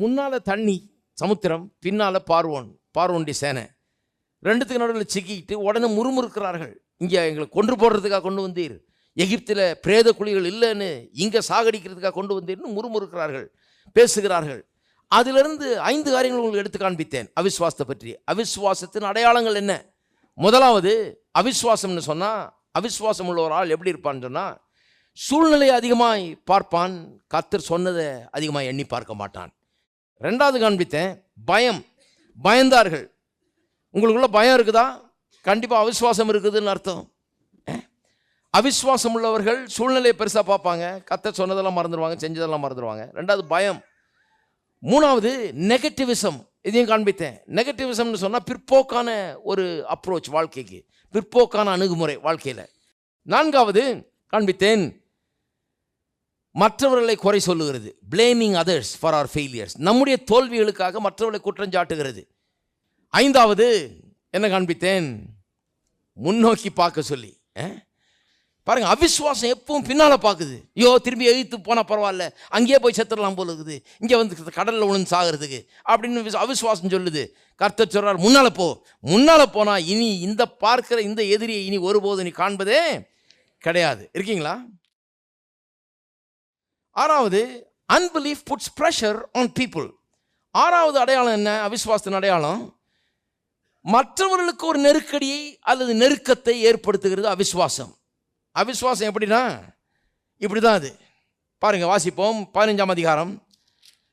முன்னால் தண்ணி சமுத்திரம், பின்னால் பார்வோனுடைய சேனை, ரெண்டுத்துக்கு நடுவில் சிக்கிக்கிட்டு உடனே முறுமுறுக்கிறார்கள். இங்கே எங்களை கொன்று போடுறதுக்காக கொண்டு வந்தீர், எகிப்தில் பிரேத குழிகள் இல்லைன்னு இங்கே சாகடிக்கிறதுக்காக கொண்டு வந்தீர்னு முறுமுறுக்கிறார்கள், பேசுகிறார்கள். அதிலிருந்து 5 காரியங்கள் உங்களுக்கு எடுத்து காண்பித்தேன் அவிசுவாசத்தை பற்றி. அவிசுவாசத்தின் அடையாளங்கள் என்ன? முதலாவது, அவிசுவாசம்னு சொன்னால், அவிசுவாசம் உள்ள ஒரு ஆள் எப்படி இருப்பான்னு சொன்னால், சூழ்நிலையை அதிகமாய் பார்ப்பான், கர்த்தர் சொன்னதை அதிகமாக எண்ணி பார்க்க மாட்டான். 2வது காண்பித்தேன், பயந்தார்கள். உங்களுக்குள்ள பயம் இருக்குதா? கண்டிப்பாக அவிசுவாசம் இருக்குதுன்னு அர்த்தம். அவிசுவாசம் உள்ளவர்கள் சூழ்நிலையை பெருசாக பார்ப்பாங்க, கர்த்தர் சொன்னதெல்லாம் மறந்துடுவாங்க, செஞ்சதெல்லாம் மறந்துடுவாங்க. 2வது பயம். 3வது நெகட்டிவிசம். இதையும் காண்பித்தேன். நெகட்டிவிசம்னு சொன்னால் பிற்போக்கான ஒரு அப்ரோச், வாழ்க்கைக்கு பிற்போக்கான அணுகுமுறை வாழ்க்கையில். 4வது காண்பித்தேன், மற்றவர்களை குறை சொல்லுகிறது, blaming others for our failures, நம்முடைய தோல்விகளுக்காக மற்றவர்களை குற்றம் சாட்டுகிறது. 5வது என்ன காண்பித்தேன்? முன்னோக்கி பார்க்க சொல்லி. பாருங்க, அவிசுவாசம் எப்பவும் பின்னால் பார்க்குது. ஐயோ, திரும்பி எழுத்து போனால் பரவாயில்ல, அங்கேயே போய் செத்துடலாம் போல இருக்குது, இங்கே வந்து கடலில் விழுந்து சாகிறதுக்கு அப்படின்னு அவிசுவாசம் சொல்லுது. கர்த்தர் சொல்றார், முன்னால் போனால் இனி இந்த பார்க்கிற இந்த எதிரியை இனி ஒருபோது நீ காண்பதே கிடையாது. இருக்கீங்களா? 6வது, unbelief puts pressure on people. 6வது அடையாளம் என்ன? அவிசுவாசத்தின் அடையாளம், மற்றவர்களுக்கு ஒரு நெருக்கடியை அல்லது நெருக்கத்தை ஏற்படுத்துகிறது அவிசுவாசம். அவிசுவாசம் எப்படின்னா இப்படி தான் அது. பாருங்கள், வாசிப்போம் 15ஆம் அதிகாரம்.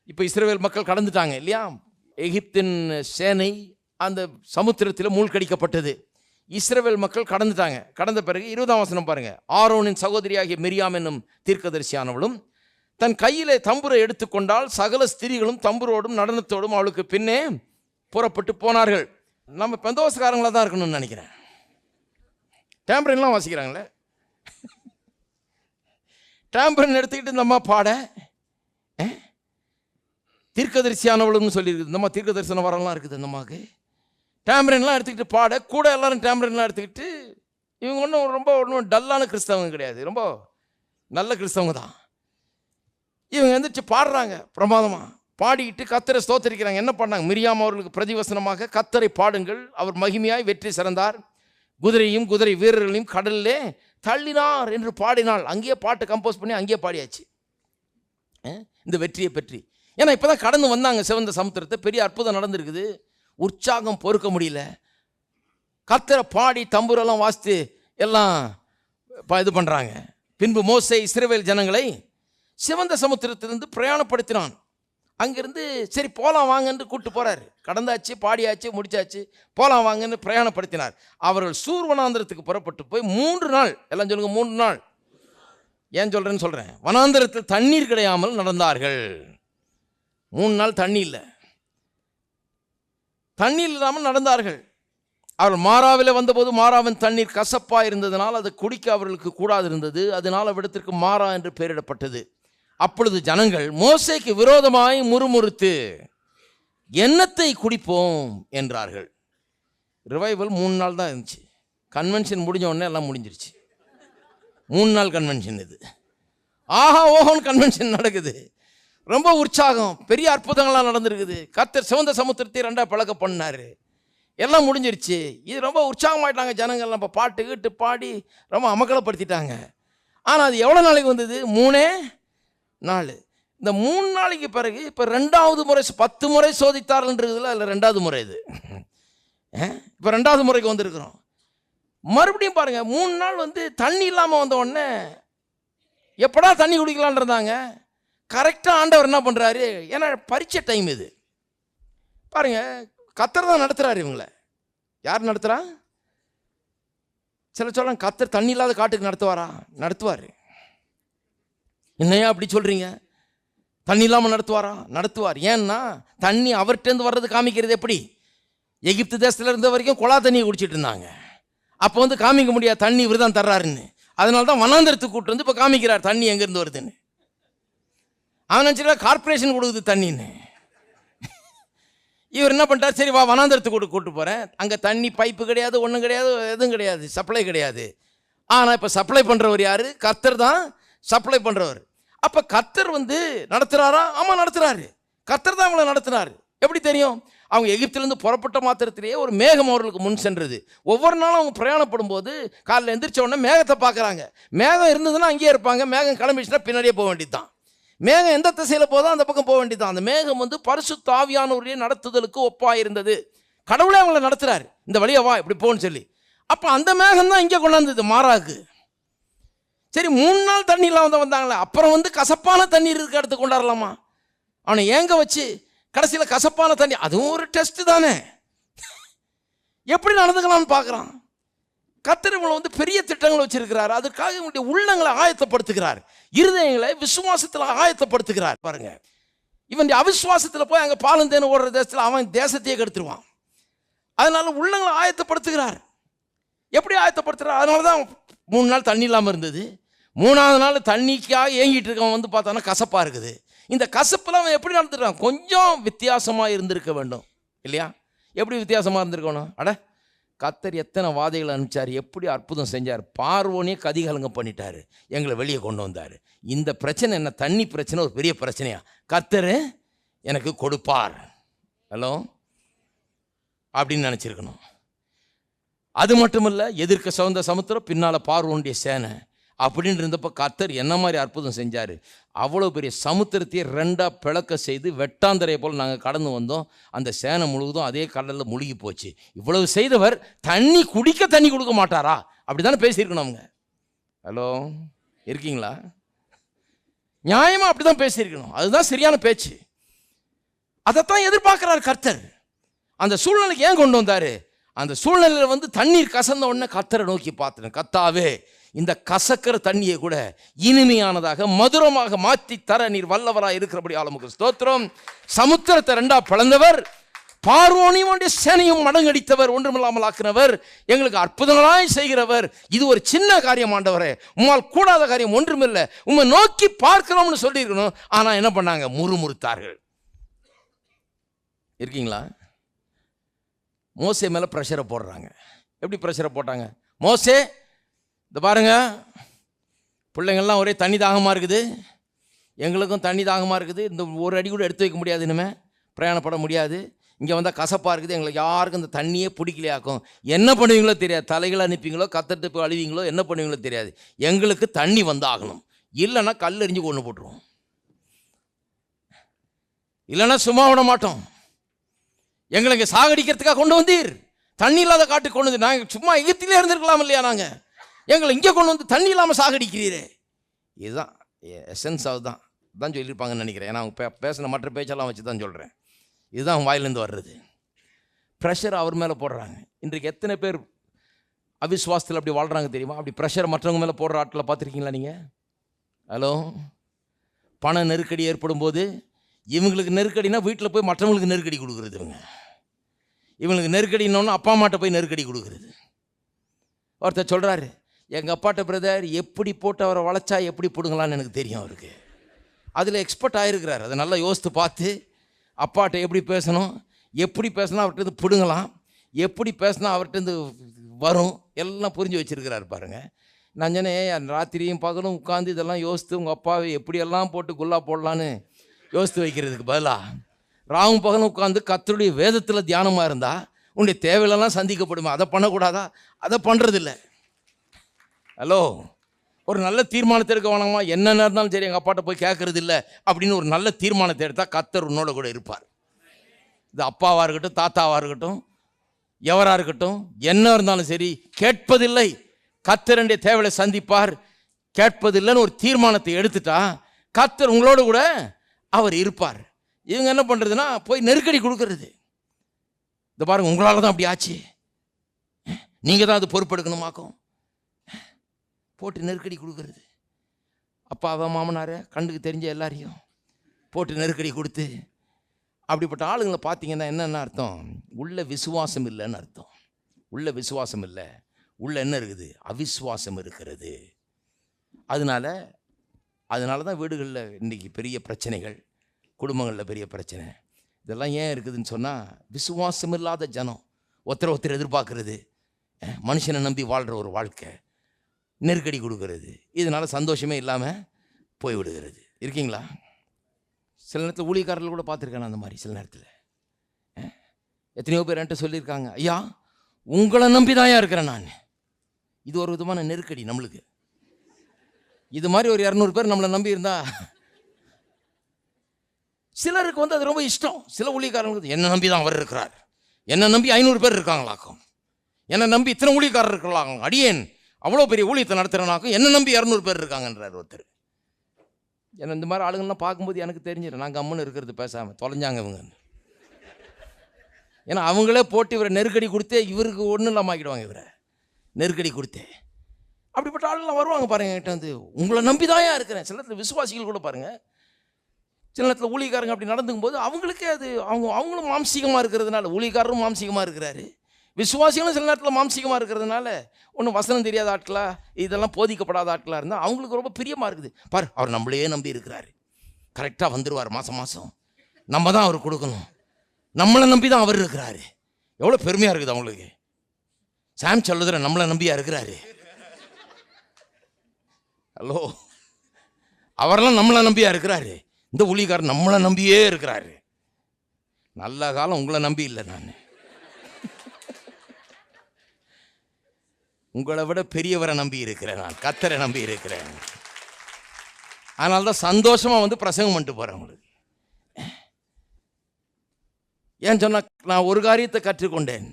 இப்போ இஸ்ரவேல் மக்கள் கடந்துட்டாங்க இல்லையா? எகிப்தின் சேனை அந்த சமுத்திரத்தில் மூழ்கடிக்கப்பட்டது. இஸ்ரவேல் மக்கள் கடந்துட்டாங்க. கடந்த பிறகு 20ஆம் வசனம் பாருங்கள். ஆரோனின் சகோதரியாகிய மிரியாம் என்னும் தீர்க்கதரிசியானவளும் தன் கையிலே தம்புரை எடுத்துக்கொண்டால் சகல ஸ்திரீகளும் தம்புரோடும் நடனத்தோடும் அவளுக்கு பின்னே புறப்பட்டு போனார்கள். நம்ம பெந்தோஸ்காரங்களாக தான் இருக்கணும்னு நினைக்கிறேன். டேம்பரின்லாம் வாசிக்கிறாங்களே, டேம்பரின் எடுத்துக்கிட்டு இந்த அம்மா பாட, தீர்க்கதரிசியானவளும் சொல்லியிருக்குது. இந்த அம்மா தீர்க்க தரிசன வரலாம் இருக்குது. இந்த அம்மாவுக்கு டேம்பரின்லாம் எடுத்துக்கிட்டு பாட, கூட எல்லாரும் டேம்பரின்லாம் எடுத்துக்கிட்டு. இவங்க ஒன்றும் டல்லான கிறிஸ்தவங்க கிடையாது, ரொம்ப நல்ல கிறிஸ்தவங்க தான். இவங்க எந்திரிச்சு பாடுறாங்க, பிரமாதமாக பாடிக்கிட்டு கர்த்தரை ஸ்தோத்திரிக்கிறாங்க. என்ன பண்ணாங்க? மிரியாம் அவர்களுக்கு பிரதிவசனமாக, கர்த்தரை பாடுங்கள், அவர் மகிமையாய் வெற்றி சிறந்தார், குதிரையும் குதிரை வீரர்களையும் கடலிலே தள்ளினார் என்று பாடினாள். அங்கேயே பாட்டு கம்போஸ் பண்ணி அங்கேயே பாடியாச்சு இந்த வெற்றியை பற்றி. ஏன்னா இப்போ தான் கடந்து வந்தாங்க சிவந்த சமுத்திரத்தை, பெரிய அற்புதம் நடந்திருக்குது. உற்சாகம் பொறுக்க முடியல. கர்த்தரை பாடி தம்புரெல்லாம் வாசித்து எல்லாம் இது பண்ணுறாங்க. பின்பு மோசே இஸ்ரவேல் ஜனங்களை சிவந்த சமுத்திரத்திலிருந்து பிரயாணப்படுத்தினான். அங்கேருந்து சரி போகலாம் வாங்கன்னு கூப்பிட்டு போகிறார். கடந்தாச்சு, பாடியாச்சு, முடிச்சாச்சு, போகலாம் வாங்கன்னு பிரயாணப்படுத்தினார். அவர்கள் சூர் வனாந்திரத்துக்கு புறப்பட்டு போய் 3 நாள், எல்லாம் சொல்லுங்க 3 நாள், ஏன் சொல்கிறேன்னு சொல்கிறேன், வனாந்திரத்தில் தண்ணீர் கிடையாமல் நடந்தார்கள். 3 நாள் தண்ணி இல்லை, தண்ணீர் இல்லாமல் நடந்தார்கள். அவர்கள் மாராவில் வந்தபோது மாராவின் தண்ணீர் கசப்பாக இருந்ததுனால் அது குடிக்க அவர்களுக்கு கூடாது இருந்தது. அதனால் அவ்விடத்திற்கு மாரா என்று பெயரிடப்பட்டது. அப்பொழுது ஜனங்கள் மோசேக்கு விரோதமாய் முறுமுறுத்து என்னத்தை குடிப்போம் என்றார்கள். ரிவைவல் 3 நாள் தான் இருந்துச்சு. கன்வென்ஷன் முடிஞ்ச உடனே எல்லாம் முடிஞ்சிருச்சு. 3 நாள் கன்வென்ஷன் இது. ஆஹா ஓஹோன்னு கன்வென்ஷன் நடக்குது. ரொம்ப உற்சாகம், பெரிய அற்புதங்கள்லாம் நடந்திருக்குது. கர்த்தர் சிவந்த சமுத்திரத்தை 2 பழக்க பண்ணார். எல்லாம் முடிஞ்சிருச்சு. இது ரொம்ப உற்சாகமாயிட்டாங்க ஜனங்கள். நம்ம பாட்டு கீட்டு பாடி ரொம்ப அமக்கலப்படுத்திட்டாங்க. ஆனால் அது எவ்வளோ நாளைக்கு வந்தது? 3 நாள். இந்த 3 நாளைக்கு பிறகு இப்போ 2வது முறை 10 முறை சோதித்தார்கள்ன்றதுல அதில் 2வது முறை இது. இப்போ 2வது முறைக்கு வந்திருக்கிறோம். மறுபடியும் பாருங்கள், 3 நாள் தண்ணி இல்லாமல் வந்த உடனே எப்படா தண்ணி குடிக்கலான் இருந்தாங்க. கரெக்டாக ஆண்டவர் என்ன பண்ணுறாரு? ஏன்னா பரீட்சை டைம் இது. பாருங்கள், கர்த்தர் தான் நடத்துகிறாரு இவங்களை. யார் நடத்துகிறா? சில சொல்கிறாங்க கர்த்தர் தண்ணி இல்லாத காட்டுக்கு நடத்துவாரா? நடத்துவார். என்னையா அப்படி சொல்கிறீங்க? தண்ணி இல்லாமல் நடத்துவாரா? நடத்துவார். ஏன்னா தண்ணி அவர்கிட்டேருந்து வர்றது காமிக்கிறது எப்படி? எகிப்து தேசத்தில் இருந்த வரைக்கும் குழா தண்ணியை குடிச்சிட்டு இருந்தாங்க. அப்போ காமிக்க முடியாது தண்ணி இவர் தான் தர்றாருன்னு. அதனால தான் வனாந்திரத்துக்கு கூப்பிட்டு இப்போ காமிக்கிறார் தண்ணி எங்கேருந்து வருதுன்னு. அவன் நினச்சிட்டா கார்பரேஷன் கொடுக்குது தண்ணின்னு. இவர் என்ன பண்ணிட்டார்? சரி வா வனாந்திரத்துக்கு கூப்பிட்டு போகிறேன், அங்கே தண்ணி பைப்பு கிடையாது, ஒன்றும் கிடையாது, எதுவும் கிடையாது, சப்ளை கிடையாது. ஆனால் இப்போ சப்ளை பண்ணுறவர் யார்? கர்த்தர் தான் சப்ளை பண்ணுறவர். அப்போ கர்த்தர் நடத்துகிறாரா? ஆமாம் நடத்துகிறாரு. கர்த்தர் தான் அவங்களை நடத்தினார். எப்படி தெரியும்? அவங்க எகிப்திலிருந்து புறப்பட்ட மாத்திரத்திலேயே ஒரு மேகம் அவர்களுக்கு முன் சென்றது. ஒவ்வொரு நாளும் அவங்க பிரயாணப்படும் போது காலையில் எந்திரிச்ச உடனே மேகத்தை பார்க்குறாங்க. மேகம் இருந்ததுன்னா அங்கேயே இருப்பாங்க, மேகம் கிளம்பிச்சுன்னா பின்னாடியே போக வேண்டியது தான். மேகம் எந்த திசையில் போதோ அந்த பக்கம் போக வேண்டியது தான். அந்த மேகம் பரிசுத்த ஆவியானவருடைய நடத்துதலுக்கு ஒப்பாக இருந்தது. கடவுளே அவங்களை நடத்துகிறார், இந்த வழியை வா இப்படி போன்னு சொல்லி. அப்போ அந்த மேகம் தான் இங்கே கொண்டாந்தது மாறாக்கு. சரி, 3 நாள் தண்ணி இல்லாமல் வந்தாங்களே, அப்புறம் கசப்பான தண்ணீர் இருக்க இடத்து கொண்டாடலாமா? அவனை ஏங்க வச்சு கடைசியில் கசப்பான தண்ணி, அதுவும் ஒரு டெஸ்ட் தானே, எப்படி நடந்துக்கலாம்னு பார்க்குறான். கர்த்தர் இவங்களை பெரிய திட்டங்களை வச்சிருக்கிறார். அதுக்காக இவங்களுடைய உள்ளங்களை ஆயத்தப்படுத்துகிறார், இருதயங்களை விசுவாசத்தில் ஆயத்தப்படுத்துகிறார். பாருங்க, இவன் அவிசுவாசத்தில் போய் அங்கே பாலும் தேனும் ஓடுற தேசத்தில் அவன் தேசத்தையே கெடுத்துருவான். அதனால உள்ளங்களை ஆயத்தப்படுத்துகிறார். எப்படி ஆயத்தப்படுத்துகிறார்? அதனால தான் 3 நாள் தண்ணி இல்லாமல் இருந்தது. 3ஆவது நாள் தண்ணிக்காக ஏங்கிட்டு இருக்கவன் பார்த்தானா கசப்பாக இருக்குது. இந்த கசப்பில் அவன் எப்படி நடந்துட்டான்? கொஞ்சம் வித்தியாசமாக இருந்திருக்க வேண்டும் இல்லையா? எப்படி வித்தியாசமாக இருந்திருக்கணும்? கர்த்தர் எத்தனை வாதைகளை அனுப்பிச்சார், எப்படி அற்புதம் செஞ்சார். பார்வோனே கதிகலங்க பண்ணிட்டார், எங்களை வெளியே கொண்டு வந்தார். இந்த பிரச்சனை என்ன, தண்ணி பிரச்சனை ஒரு பெரிய பிரச்சனையா? கர்த்தர் எனக்கு கொடுப்பார் ஹலோ அப்படின்னு நினச்சிருக்கணும். அது மட்டும் இல்லை, எதிர்க்க சவுந்த சமுத்திரம், பின்னால் பார்வோனுடைய சேனை அப்படின்னு இருந்தப்போ கர்த்தர் என்ன மாதிரி அற்புதம் செஞ்சார். அவ்வளோ பெரிய சமுத்திரத்தையே 2ஆக பிளக்க செய்து வெட்டாந்தரையை போல் நாங்கள் கடந்து வந்தோம். அந்த சேனை முழுவதும் அதே கடலில் முழுகி போச்சு. இவ்வளவு செய்தவர் தண்ணி குடிக்க தண்ணி கொடுக்க மாட்டாரா? அப்படி தானே பேசியிருக்கணும் அவங்க. ஹலோ இருக்கீங்களா? நியாயமாக அப்படி தான் பேசியிருக்கணும். அதுதான் சரியான பேச்சு. அதைத்தான் எதிர்பார்க்குறார் கர்த்தர். அந்த சூழ்நிலைக்கு ஏன் கொண்டு வந்தார்? அந்த சூழ்நிலையில் தண்ணீர் கசந்த உடனே கர்த்தரை நோக்கி பார்த்தேன், கர்த்தாவே இந்த கசக்கிற தண்ணியை கூட இனிமையானதாக மதுரமாக மாற்றி தர நீர் வல்லவராக இருக்கிறபடி ஆலமுக்கு ஸ்தோத்திரம். சமுத்திரத்தை 2ஆக பிளந்தவர், பார்வோனையும் சேனையும் மடங்கடித்தவர், ஒன்றுமில்லாமல் ஆக்கினவர், எங்களுக்கு அற்புதங்களாய் செய்கிறவர். இது ஒரு சின்ன காரியம் ஆண்டவரே, உம்மால் கூடாத காரியம் ஒன்றுமில்லை, உம்மை நோக்கி பார்க்கிறோம்னு சொல்லியிருக்கணும். ஆனால் என்ன பண்ணாங்க? முறுமுறுத்தார்கள். இருக்கீங்களா? மோசே மேலே ப்ரெஷரை போடுறாங்க. எப்படி ப்ரெஷரை போட்டாங்க? மோசே இந்த பாருங்க, பிள்ளைங்கள்லாம் ஒரே தண்ணி தாகமாக இருக்குது, எங்களுக்கும் தண்ணி தாகமாக இருக்குது, இந்த ஒரு அடி கூட எடுத்து வைக்க முடியாது, இனிமேல் பிரயாணப்பட முடியாது, இங்கே வந்தால் கசப்பாக இருக்குது, எங்களுக்கு யாருக்கும் இந்த தண்ணியே பிடிக்கலையாக்கும். என்ன பண்ணுவீங்களோ தெரியாது, தலைகளை அனுப்பிங்களோ கத்தட்டு போய் அழுவீங்களோ என்ன பண்ணுவீங்களோ தெரியாது, எங்களுக்கு தண்ணி வந்தாகணும், இல்லைன்னா கல் எறிஞ்சு கொண்டு போட்டுருவோம், இல்லைன்னா சும்மா விட மாட்டோம். எங்களை இங்கே சாகடிக்கிறதுக்காக கொண்டு வந்தீர், தண்ணி இல்லாத காட்டுக்கு கொண்டு வந்து, நாங்கள் சும்மா எகிப்திலே இருந்திருக்கலாம் இல்லையா? நாங்கள் எங்களை இங்கே கொண்டு வந்து தண்ணி இல்லாமல் சாகடிக்கிறீரே. இதுதான் எசன்ஸ், அதுதான் தான் சொல்லியிருப்பாங்கன்னு நினைக்கிறேன். ஏன்னா அவங்க பேசின மற்ற பேச்செல்லாம் வச்சு தான் சொல்கிறேன். இதுதான் அவங்க வாயிலேருந்து வர்றது. ப்ரெஷர் அவர் மேலே போடுறாங்க. இன்றைக்கு எத்தனை பேர் அவிஸ்வாசத்தில் அப்படி வாழ்கிறாங்க தெரியுமா? அப்படி ப்ரெஷர் மற்றவங்க மேலே போடுற ஆட்டில் பார்த்துருக்கீங்களா நீங்கள்? ஹலோ, பண நெருக்கடி ஏற்படும் போது இவங்களுக்கு நெருக்கடினா வீட்டில் போய் மற்றவங்களுக்கு நெருக்கடி கொடுக்குறது. இவங்களுக்கு நெருக்கடினோன்னு அப்பா அம்மாட்ட போய் நெருக்கடி கொடுக்குறது. ஒருத்தர் சொல்கிறாரு, எங்கள் அப்பாட்ட பிரதர் எப்படி போட்டு அவரை வளைச்சா எப்படி போடுங்களான்னு எனக்கு தெரியும். அவருக்கு அதில் எக்ஸ்பர்ட் ஆகிருக்கிறார். அதை நல்லா யோசித்து பார்த்து அப்பாட்ட எப்படி பேசணும், எப்படி பேசினா அவர்கிட்ட பிடுங்கலாம், எப்படி பேசினா அவர்கிட்ட வரும், எல்லாம் புரிஞ்சு வச்சுருக்கிறார் பாருங்கள். நான் சொன்னேன், ராத்திரியும் பகலும் உட்காந்து இதெல்லாம் யோசித்து உங்கள் அப்பாவை எப்படியெல்லாம் போட்டு குல்லா போடலான்னு யோசித்து வைக்கிறதுக்கு பதிலாக ராவும் பகலும் உட்காந்து கர்த்தருடைய வேதத்தில் தியானமாக இருந்தால் உன்னுடைய தேவையிலெல்லாம் சந்திக்கப்படுமா? அதை பண்ணக்கூடாதா? அதை பண்ணுறதில்லை. ஹலோ, ஒரு நல்ல தீர்மானத்தை எடுக்க வேணாமா? என்னென்ன இருந்தாலும் சரி, எங்கள் அப்பாட்ட போய் கேட்கறது இல்லை அப்படின்னு ஒரு நல்ல தீர்மானத்தை எடுத்தால் கர்த்தர் உன்னோட கூட இருப்பார். இது அப்பாவாக இருக்கட்டும், தாத்தாவாக இருக்கட்டும், எவராக இருக்கட்டும், என்ன இருந்தாலும் சரி, கேட்பதில்லை, கர்த்தருடைய தேவையை சந்திப்பார், கேட்பதில்லைன்னு ஒரு தீர்மானத்தை எடுத்துட்டா கர்த்தர் உங்களோட கூட அவர் இருப்பார். இவங்க என்ன பண்ணுறதுன்னா போய் நெருக்கடி கொடுக்கறது. இந்த பாருங்க, உங்களால் தான் அப்படி ஆச்சு, நீங்கள் தான் அது பொறுப்பெடுக்கணுமாக்கும், போட்டு நெருக்கடி கொடுக்கறது. அப்பாவை மாமனாரை கண்ணுக்கு தெரிஞ்ச எல்லாரையும் போட்டு நெருக்கடி கொடுத்து, அப்படிப்பட்ட ஆளுங்களை பார்த்தீங்கன்னா என்னென்ன அர்த்தம்? உள்ள விசுவாசம் இல்லைன்னு அர்த்தம். உள்ள விசுவாசம் இல்லை, உள்ள என்ன இருக்குது? அவிசுவாசம் இருக்கிறது. அதனால தான் வீடுகளில் இன்றைக்கி பெரிய பிரச்சனைகள், குடும்பங்களில் பெரிய பிரச்சனை. இதெல்லாம் ஏன் இருக்குதுன்னு சொன்னால், விசுவாசம் இல்லாத ஜனம், ஒருத்தர் எதிர்பார்க்கறது, மனுஷனை நம்பி வாழ்கிற ஒரு வாழ்க்கை, நெருக்கடி கொடுக்கறது, இதனால் சந்தோஷமே இல்லாமல் போய்விடுகிறது. இருக்கீங்களா? சில நேரத்தில் ஊழியக்காரர்கள் கூட பார்த்துருக்கேன் அந்த மாதிரி. சில நேரத்தில் எத்தனையோ பேர் என்கிட்ட சொல்லியிருக்காங்க, ஐயா உங்களை நம்பி தான் இருக்கிறேன் நான். இது ஒரு விதமான நெருக்கடி நம்மளுக்கு. இது மாதிரி ஒரு 200 பேர் நம்மளை நம்பி இருந்தா, சிலருக்கு அது ரொம்ப இஷ்டம். சில ஊழியக்காரங்களுக்கு என்ன நம்பி தான் அவர் இருக்கிறார், என்னை நம்பி 500 பேர் இருக்காங்களாக்கும், என்னை நம்பி இத்தனை ஊழியக்காரர் இருக்கலாம், அடியேன் அவ்வளோ பெரிய ஊழியத்தை நடத்துகிறேனாக்கும், என்னை நம்பி 200 பேர் இருக்காங்கன்றார் ஒருத்தர். ஏன்னா இந்த மாதிரி ஆளுங்கள்லாம் பார்க்கும்போது எனக்கு தெரிஞ்சிடும், நான் கம்முன்னு இருக்கிறது பேசாமல் தொலைஞ்சாங்க இவங்க. ஏன்னா அவங்களே போட்டு இவரை நெருக்கடி கொடுத்தே இவருக்கு ஒன்றும் இல்லாமல் ஆக்கிடுவாங்க, இவரை நெருக்கடி கொடுத்தே. அப்படிப்பட்ட ஆளுங்களாம் வருவாங்க பாருங்க என்கிட்ட உங்களை நம்பி தான் இருக்கிறேன். சில நேரத்தில் விசுவாசிகள் கூட பாருங்கள், சில நேரத்தில் ஊழியக்காரங்க அப்படி நடந்துக்கும் போது அவங்களுக்கே அது அவங்களும் மாம்சீகமாக இருக்கிறதுனால, ஊழியக்காரரும் மாம்சீகமாக இருக்கிறாரு, விசுவாசிகளும் சில நேரத்தில் மாம்சீகமாக இருக்கிறதுனால, ஒன்றும் வசனம் தெரியாத ஆட்களா இதெல்லாம் போதிக்கப்படாத ஆட்களாக இருந்தால் அவங்களுக்கு ரொம்ப பிரியமாக இருக்குது. பார் அவர் நம்மளையே நம்பி இருக்கிறாரு, கரெக்டாக வந்துடுவார் மாதம் நம்ம தான் அவர் கொடுக்கணும், நம்மளை நம்பி தான் அவர் இருக்கிறாரு. எவ்வளோ பெருமையாக இருக்குது அவங்களுக்கு. சாம் சொல்லுதுற நம்மளை நம்பியா இருக்கிறாரு. ஹலோ, அவரெல்லாம் நம்மளை நம்பியா இருக்கிறாரு. இந்த ஊழியக்காரர் நம்மளை நம்பியே இருக்கிறாரு. நல்ல காலம் உங்களை நம்பி இல்லை, நான் உங்களை விட பெரியவரை நம்பி இருக்கிறேன், நான் கர்த்தரை நம்பி இருக்கிறேன். அதனால தான் சந்தோஷமாக பிரசங்கம் பண்ணிட்டு போகிறேன் உங்களுக்கு. ஏன்னு சொன்னால் நான் ஒரு காரியத்தை கற்றுக்கொண்டேன்,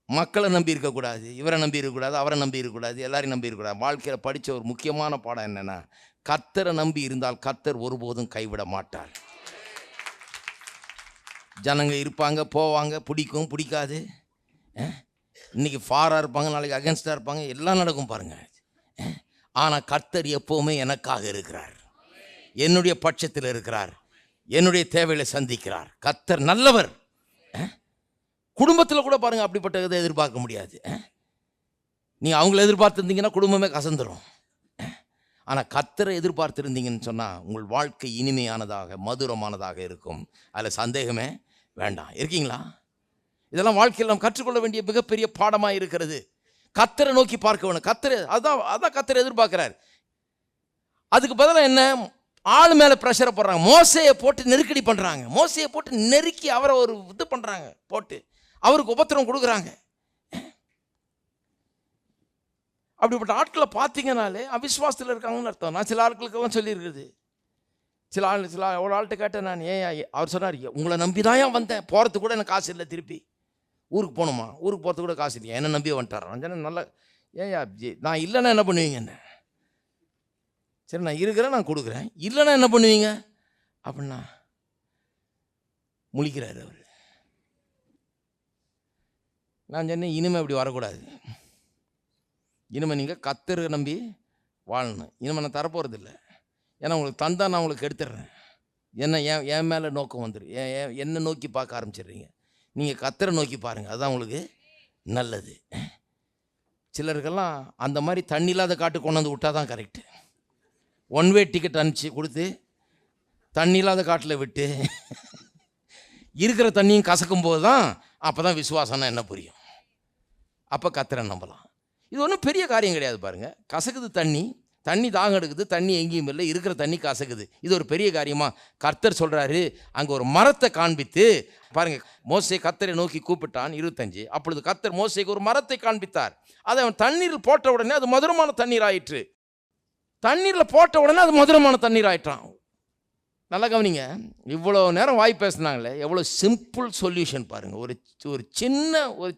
மக்களை நம்பி இருக்கக்கூடாது, இவரை நம்பி இருக்கக்கூடாது, அவரை நம்பி இருக்கக்கூடாது, எல்லாரையும் நம்பி இருக்கக்கூடாது. வாழ்க்கையில் படித்த ஒரு முக்கியமான பாடம் என்னென்னா, கர்த்தரை நம்பி இருந்தால் கர்த்தர் ஒருபோதும் கைவிட மாட்டார். ஜனங்க இருப்பாங்க, போவாங்க, பிடிக்கும் பிடிக்காது, இன்னைக்கு ஃபாராக இருப்பாங்க, நாளைக்கு அகென்ஸ்டாக இருப்பாங்க, எல்லாம் நடக்கும் பாருங்கள். ஆனால் கர்த்தர் எப்போவுமே எனக்காக இருக்கிறார், என்னுடைய பட்சத்தில் இருக்கிறார், என்னுடைய தேவைகளை சந்திக்கிறார். கர்த்தர் நல்லவர். குடும்பத்தில் கூட பாருங்கள் அப்படிப்பட்ட இதை எதிர்பார்க்க முடியாது. நீங்கள் அவங்கள எதிர்பார்த்துருந்தீங்கன்னா குடும்பமே கசந்துடும். ஆனால் கர்த்தரை எதிர்பார்த்துருந்தீங்கன்னு சொன்னால் உங்கள் வாழ்க்கை இனிமையானதாக மதுரமானதாக இருக்கும். அதில் சந்தேகமே வேண்டாம். இருக்கீங்களா? இதெல்லாம் வாழ்க்கையில் நாம் கற்றுக்கொள்ள வேண்டிய மிகப்பெரிய பாடமாக இருக்கிறது. கர்த்தரை நோக்கி பார்க்க வேணும். கர்த்தரை அதான் கர்த்தரை எதிர்பார்க்கிறார். அதுக்கு பதிலாக என்ன, ஆள் மேலே ப்ரெஷரை போடுறாங்க, மோசையை போட்டு நெருக்கடி பண்ணுறாங்க, மோசையை போட்டு நெருக்கி அவரை ஒரு இது பண்ணுறாங்க, போட்டு அவருக்கு உபத்திரம் கொடுக்குறாங்க. அப்படிப்பட்ட ஆட்களை பார்த்தீங்கனாலே அவிசுவாசத்தில் இருக்காங்கன்னு அர்த்தம். நான் சில ஆட்களுக்கெல்லாம் சொல்லியிருக்குது. சில ஒரு ஆள்கிட்ட கேட்டேன் நான், ஏன் அவர் சொன்னார், உங்களை நம்பி தான் ஏன் வந்தேன், போகிறதுக்கு கூட எனக்கு காசு இல்லை, திருப்பி ஊருக்கு போகணுமா, ஊருக்கு போகிறதுக்கு கூட காசு இல்லையா, என்னை நம்பி வந்துட்டாரான். நல்லா ஏன் நான் இல்லைன்னா என்ன பண்ணுவீங்க என்ன? சரி நான் இருக்கிறேன், நான் கொடுக்குறேன், இல்லைன்னா என்ன பண்ணுவீங்க அப்படின்னா முழிக்கிறாரு அவர். நான் சொன்னேன், இனிமேல் இப்படி வரக்கூடாது, இனிமேல் நீங்கள் கர்த்தரை நம்பி வாழணும். இனிமேல் நான் தரப்போகிறதில்லை, ஏன்னா உங்களுக்கு தந்தா நான் உங்களுக்கு எடுத்துடுறேன். என்ன என் மேலே நோக்கம் வந்துடும், என்னை நோக்கி பார்க்க ஆரம்பிச்சிடுறீங்க. நீங்கள் கர்த்தரை நோக்கி பாருங்கள், அதுதான் உங்களுக்கு நல்லது. சிலருக்கெல்லாம் அந்த மாதிரி தண்ணி இல்லாத காட்டு கொண்டு வந்து விட்டால் தான் கரெக்டு. ஒன் வே டிக்கெட் அனுப்பிச்சு கொடுத்து தண்ணி இல்லாத காட்டில் விட்டு இருக்கிற தண்ணியும் கசக்கும் போது தான் அப்போ தான் விசுவாசம்னா என்ன புரியும். அப்போ கர்த்தரை நம்பலாம். இது ஒன்றும் பெரிய காரியம் கிடையாது பாருங்கள். கசக்குது தண்ணி தாகம் எடுக்குது, தண்ணி எங்கேயும் இல்லை, இருக்கிற தண்ணி கசக்குது. இது ஒரு பெரிய காரியமாக கர்த்தர் சொல்கிறாரு. அங்கே ஒரு மரத்தை காண்பித்து பாருங்கள், மோசே கர்த்தரை நோக்கி கூப்பிட்டான் 25. அப்பொழுது கர்த்தர் மோசேக்கு ஒரு மரத்தை காண்பித்தார். அதை அவன் தண்ணீரில் போட்ட உடனே அது மதுரமான தண்ணீர் ஆயிற்று. தண்ணீரில் போட்ட உடனே அது மதுரமான தண்ணீர் ஆயிட்டான். நல்லா கவனிங்க, இவ்வளோ நேரம் வாய் பேசுனாங்களே, எவ்வளோ சிம்பிள் சொல்யூஷன் பாருங்கள். ஒரு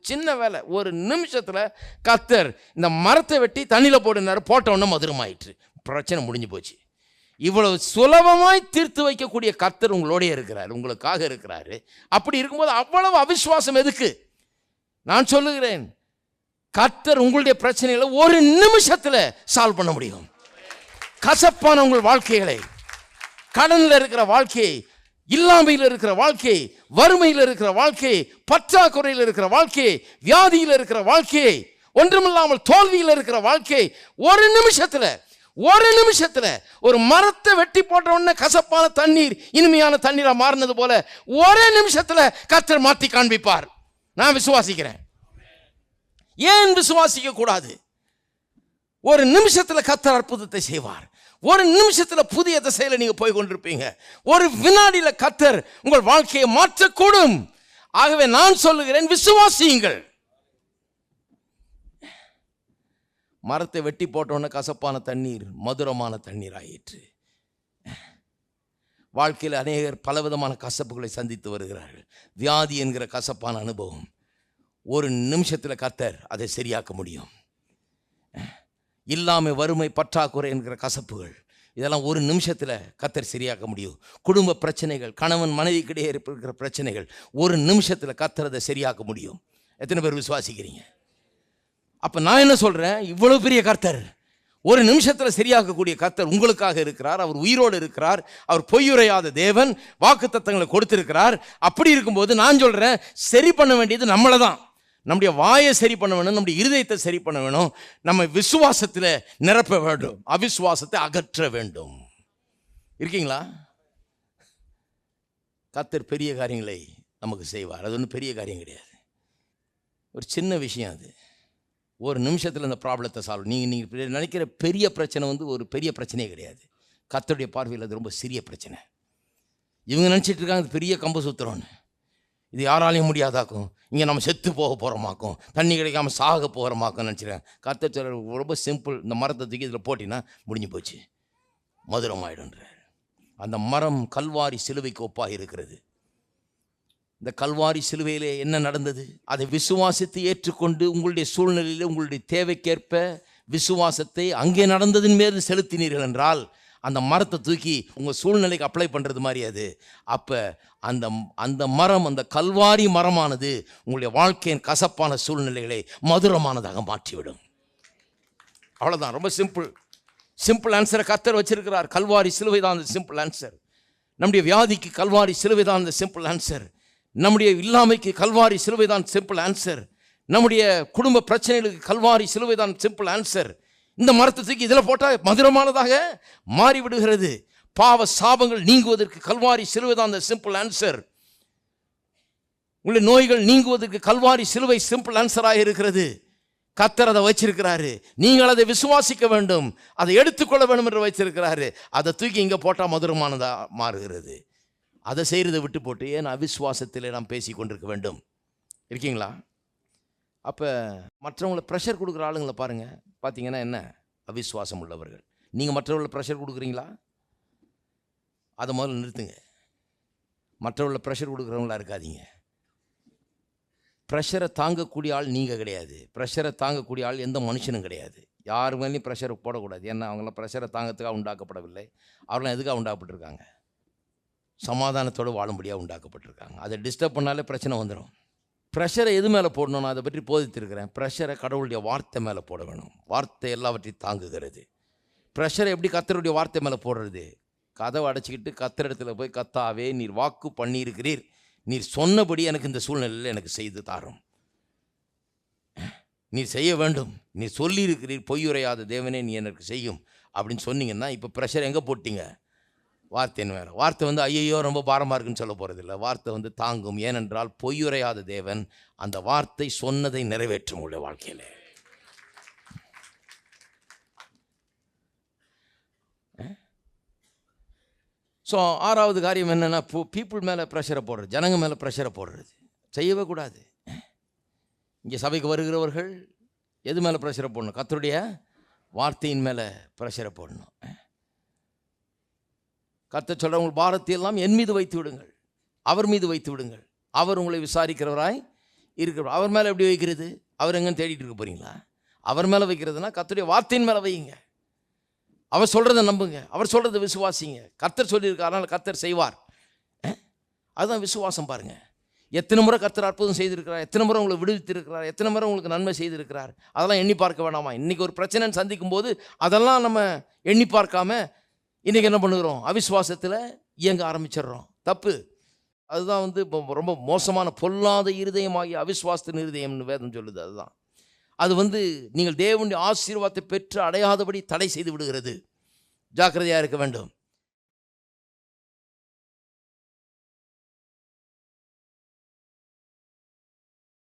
சின்ன வேலை, ஒரு நிமிஷத்தில் கர்த்தர் இந்த மரத்தை வெட்டி தண்ணியில் போட்ட உடனே மதுரமாயிற்று. பிரச்சனை முடிஞ்சு போச்சு. இவ்வளவு சுலபமாய் தீர்த்து வைக்கக்கூடிய கர்த்தர் உங்களோடைய இருக்கிறார், உங்களுக்காக இருக்கிறாரு. அப்படி இருக்கும்போது அவ்வளவு அவிசுவாசம் எதுக்கு? நான் சொல்லுகிறேன், கர்த்தர் உங்களுடைய பிரச்சனைகளை ஒரு நிமிஷத்தில் சால்வ் பண்ண முடியும். கசப்பான உங்கள் வாழ்க்கைகளை, கடனில் இருக்கிற வாழ்க்கையை, இல்லாமையில் இருக்கிற வாழ்க்கையை, வறுமையில் இருக்கிற வாழ்க்கையை, பற்றாக்குறையில் இருக்கிற வாழ்க்கையை, வியாதியில் இருக்கிற வாழ்க்கையை, ஒன்றுமில்லாமல் தோல்வியில் இருக்கிற வாழ்க்கையை ஒரு நிமிஷத்தில் ஒரு மரத்தை வெட்டி போட்ட உடனே கசப்பான தண்ணீர் இனிமையான தண்ணீரா மாறினது போல ஒரே நிமிஷத்தில் கர்த்தர் மாற்றி காண்பிப்பார். நான் விசுவாசிக்கிறேன். ஏன் விசுவாசிக்க கூடாது? ஒரு நிமிஷத்தில் கர்த்தர் அற்புதத்தை செய்வார். ஒரு நிமிஷத்துல புதிய திசையில நீங்க போய் கொண்டிருப்பீங்க. ஒரு வினாடியில கர்த்தர் உங்கள் வாழ்க்கையை மாற்றக்கூடும். ஆகவே நான் சொல்லுகிறேன், விசுவாசியுங்கள். மரத்தை வெட்டி போட்டோன்னு கசப்பான தண்ணீர் மதுரமான தண்ணீர் ஆயிற்று. வாழ்க்கையில் அநேகர் பலவிதமான கசப்புகளை சந்தித்து வருகிறார்கள். வியாதி என்கிற கசப்பான அனுபவம் ஒரு நிமிஷத்தில் கர்த்தர் அதை சரியாக்க முடியும். இல்லாமை, வறுமை, பற்றாக்குறை என்கிற கசப்புகள், இதெல்லாம் ஒரு நிமிஷத்தில் கர்த்தர் சரியாக்க முடியும். குடும்ப பிரச்சனைகள், கணவன் மனைவிக்கிடையே இருக்கிற பிரச்சனைகள், ஒரு நிமிஷத்தில் கர்த்தர் அதை சரியாக்க முடியும். எத்தனை பேர் விசுவாசிக்கிறீங்க? அப்போ நான் என்ன சொல்கிறேன், இவ்வளோ பெரிய கர்த்தர், ஒரு நிமிஷத்தில் சரியாக்கக்கூடிய கர்த்தர் உங்களுக்காக இருக்கிறார். அவர் உயிரோடு இருக்கிறார். அவர் பொய்யுரையாத தேவன், வாக்குத்தத்தங்களை கொடுத்திருக்கிறார். அப்படி இருக்கும்போது நான் சொல்கிறேன், சரி பண்ண வேண்டியது நம்மளை தான். நம்முடைய வாயை சரி பண்ண வேணும், நம்முடைய இருதயத்தை சரி பண்ண வேணும், நம்ம விசுவாசத்தில் நிரப்ப வேண்டும், அவிசுவாசத்தை அகற்ற வேண்டும். இருக்கீங்களா? கர்த்தர் பெரிய காரியங்களை நமக்கு செய்வார். அது ஒன்றும் பெரிய காரியம் கிடையாது, ஒரு சின்ன விஷயம். அது ஒரு நிமிஷத்தில் இந்த ப்ராப்ளத்தை சால்வ். நீங்கள் நினைக்கிற பெரிய பிரச்சனை ஒரு பெரிய பிரச்சனையே கிடையாது. கர்த்தருடைய பார்வையில் அது ரொம்ப சிறிய பிரச்சனை. இவங்க நினச்சிட்டு இருக்காங்க இது பெரிய கம்ப சுத்துறோன்னு. இது யாராலையும் முடியாதாக்கும், இங்கே நம்ம செத்து போக போகிறோமாக்கும், தண்ணி கிடைக்காம சாக போகிறோமாக்கும் நினச்சிக்கிறேன். கர்த்தர் சொல்ற ரொம்ப சிம்பிள், இந்த மரத்தை தூக்கி இதில் போட்டினா முடிஞ்சு போச்சு, மதுரம் ஆயிடுன்றார். அந்த மரம் கல்வாரி சிலுவைக்கு ஒப்பாக இருக்கிறது. இந்த கல்வாரி சிலுவையிலே என்ன நடந்தது? அதை விசுவாசத்தை ஏற்றுக்கொண்டு உங்களுடைய சூழ்நிலையில் உங்களுடைய தேவைக்கேற்ப விசுவாசத்தை அங்கே நடந்ததின் மேல் செலுத்தினீர்கள் என்றால், அந்த மரத்தை தூக்கி உங்கள் சூழ்நிலைக்கு அப்ளை பண்ணுறது மாதிரி அது. அப்போ அந்த மரம், அந்த கல்வாரி மரமானது உங்களுடைய வாழ்க்கையின் கசப்பான சூழ்நிலைகளை மதுரமானதாக மாற்றிவிடும். அவ்வளோதான், ரொம்ப சிம்பிள் ஆன்சரை கர்த்தர் வச்சிருக்கிறார். கல்வாரி சிலுவை தான் அந்த சிம்பிள் ஆன்சர். நம்முடைய வியாதிக்கு கல்வாரி சிலுவை தான் அந்த சிம்பிள் ஆன்சர். நம்முடைய இல்லாமைக்கு கல்வாரி சிலுவை தான் சிம்பிள் ஆன்சர். நம்முடைய குடும்ப பிரச்சனைகளுக்கு கல்வாரி சிலுவை தான் சிம்பிள் ஆன்சர். இந்த மரத்தை தூக்கி இதில் போட்டால் மதுரமானதாக மாறிவிடுகிறது. பாவ சாபங்கள் நீங்குவதற்கு கல்வாரி சிலுவை தான் அந்த சிம்பிள் ஆன்சர். உங்களுடைய நோய்கள் நீங்குவதற்கு கல்வாரி சிலுவை சிம்பிள் ஆன்சராக இருக்கிறது. கர்த்தர் அதை வச்சிருக்கிறாரு. நீங்கள் அதை விசுவாசிக்க வேண்டும், அதை எடுத்துக்கொள்ள வேண்டும் என்று வச்சிருக்கிறாரு. அதை தூக்கி இங்கே போட்டால் மதுரமானதாக மாறுகிறது. அதை செய்கிறதை விட்டு போட்டு ஏன் அவிசுவாசத்தில் நாம் பேசி கொண்டிருக்க வேண்டும்? இருக்கீங்களா? அப்போ மற்றவங்களை ப்ரெஷர் கொடுக்குற ஆளுங்களை பாருங்கள், பார்த்தீங்கன்னா என்ன, அவிசுவாசம் உள்ளவர்கள். நீங்கள் மற்றவர்களை ப்ரெஷர் கொடுக்குறீங்களா? அதை முதல்ல நிறுத்துங்க. மற்றவர்களை ப்ரெஷர் கொடுக்குறவங்களா இருக்காதீங்க. ப்ரெஷரை தாங்கக்கூடிய ஆள் நீங்கள் கிடையாது. ப்ரெஷரை தாங்கக்கூடிய ஆள் எந்த மனுஷனும் கிடையாது. யார் மேலேயும் ப்ரெஷரை போடக்கூடாது. ஏன்னா அவங்களாம் ப்ரெஷரை தாங்கிறதுக்காக உண்டாக்கப்படவில்லை. அவர்களாம் எதுக்காக உண்டாக்கப்பட்டிருக்காங்க? சமாதானத்தோடு வாழும்படியாக உண்டாக்கப்பட்டிருக்காங்க. அதை டிஸ்டர்ப் பண்ணாலே பிரச்சனை வந்துடும். ப்ரெஷரை எது மேலே போடணும்? நான் அதை பற்றி போதித்திருக்கிறேன். ப்ரெஷரை கடவுளுடைய வார்த்தை மேலே போட வேணும். வார்த்தை எல்லாவற்றையும் தாங்குகிறது. ப்ரெஷரை எப்படி கர்த்தருடைய வார்த்தை மேலே போடுறது? கதவை அடைச்சிக்கிட்டு கர்த்தர் இடத்துல போய், கர்த்தாவே நீர் வாக்கு பண்ணியிருக்கிறீர், நீர் சொன்னபடி எனக்கு இந்த சூழ்நிலையில் எனக்கு செய்து தாரும், நீர் செய்ய வேண்டும், நீர் சொல்லியிருக்கிறீர், பொய்யுரையாத தேவனே நீ எனக்கு செய்யும் அப்படின்னு சொன்னீங்கன்னா, இப்போ ப்ரெஷர் எங்கே போட்டிங்க? வார்த்தைன்னு வேறு. வார்த்தை ஐயோ ரொம்ப பாரமாக இருக்குன்னு சொல்ல போகிறதில்ல. வார்த்தை தாங்கும். ஏனென்றால் பொய்யுரையாத தேவன் அந்த வார்த்தை சொன்னதை நிறைவேற்றும் உங்களுடைய வாழ்க்கையில். ஸோ 6வது காரியம் என்னென்னா, பீப்புள் மேலே ப்ரெஷரை போடுறது, ஜனங்க மேலே ப்ரெஷரை போடுறது செய்யவே கூடாது. இங்கே சபைக்கு வருகிறவர்கள் எது மேலே ப்ரெஷரை போடணும்? கர்த்தருடைய வார்த்தையின் மேலே ப்ரெஷரை போடணும். கர்த்தர் சொல்கிற உங்கள் பாரத்தை எல்லாம் என் மீது வைத்து விடுங்கள், அவர் மீது வைத்து விடுங்கள், அவர் உங்களை விசாரிக்கிறவராய் இருக்கிறவர். அவர் மேலே எப்படி வைக்கிறது? அவர் எங்கன்னு தேடிட்டு இருக்க போகிறீங்களா? அவர் மேலே வைக்கிறதுனா கர்த்தருடைய வார்த்தையின் மேலே வையுங்க. அவர் சொல்கிறத நம்புங்க, அவர் சொல்கிறத விசுவாசிங்க. கர்த்தர் சொல்லியிருக்காருனால கர்த்தர் செய்வார். அதுதான் விசுவாசம். பாருங்கள், எத்தனை முறை கர்த்தர் அற்புதம் செய்திருக்கிறார், எத்தனை முறை உங்களை விடுவித்திருக்கிறார், எத்தனை முறை உங்களுக்கு நன்மை செய்திருக்கிறார். அதெல்லாம் எண்ணி பார்க்க வேணாமா? இன்றைக்கி ஒரு பிரச்சனைன்னு சந்திக்கும் போது அதெல்லாம் நம்ம எண்ணி பார்க்காம இன்றைக்கி என்ன பண்ணுகிறோம்? அவிசுவாசத்தில் இயங்க ஆரம்பிச்சிடுறோம். தப்பு. அதுதான் இப்போ ரொம்ப மோசமான பொல்லாத இருதயமாகி அவிசுவாசத்தின் இருதயம்னு வேதம் சொல்லுது. அதுதான் அது நீங்கள் தேவனுடைய ஆசீர்வாதத்தை பெற்று அடையாதபடி தடை செய்து விடுகிறது. ஜாக்கிரதையாக இருக்க வேண்டும்.